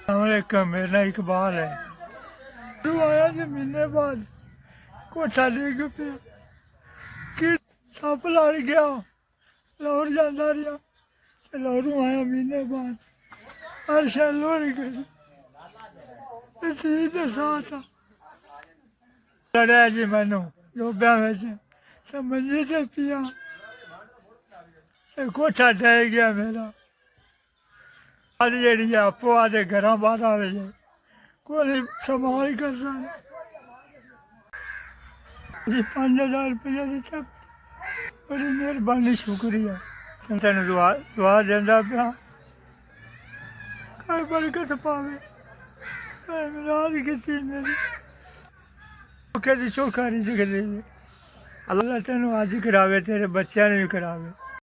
एक मेरा इकबाल है। तू आया जी महीने बाद कोठा डिग पे कि सप लड़ गया लाहौर जाता रहा। लाहौरों आया महीने बाद हर शह लोड़ी गई धी के साथ लड़ाया जी मैनू डोबिया में मंजी से पिया कोठा ढह गया मेरा। अज जी आपो आदे घर बाहर आ रही है कोई संभाल कर रहा जी 5000 रुपया दिता बड़ी मेहरबानी शुक्रिया तेन दुआ दुआ देंदा पिया कई बरकत पावे राज की मेरी चौखा रिज़्क दे अल्लाह तेन अज करावे तेरे बच्चों ने भी करावे।